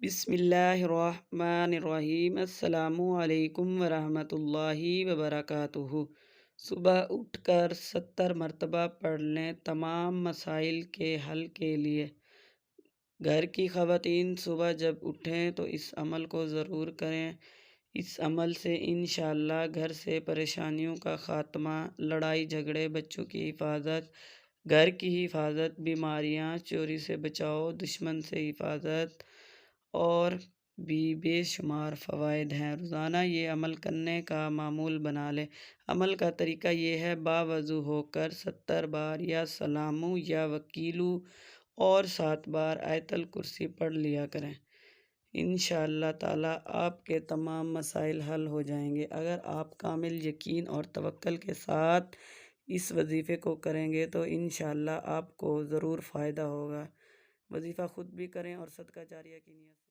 بسم اللہ الرحمن الرحیم۔ السلام علیکم ورحمۃ اللہ وبرکاتہ۔ صبح اٹھ کر 70 مرتبہ پڑھ لیں تمام مسائل کے حل کے لیے۔ گھر کی خواتین صبح جب اٹھیں تو اس عمل کو ضرور کریں۔ اس عمل سے انشاءاللہ گھر سے پریشانیوں کا خاتمہ، لڑائی جھگڑے، بچوں کی حفاظت، گھر کی حفاظت، بیماریاں، چوری سے بچاؤ، دشمن سے حفاظت اور بھی بے شمار فوائد ہیں۔ روزانہ یہ عمل کرنے کا معمول بنا لیں۔ عمل کا طریقہ یہ ہے: باوضو ہو کر 70 بار یا سلامو یا وکیلو اور 7 بار آیت الکرسی پڑھ لیا کریں۔ انشاءاللہ تعالیٰ آپ کے تمام مسائل حل ہو جائیں گے۔ اگر آپ کامل یقین اور توکل کے ساتھ اس وظیفے کو کریں گے تو انشاءاللہ آپ کو ضرور فائدہ ہوگا۔ وظیفہ خود بھی کریں اور صدقہ جاریہ کی نیت سے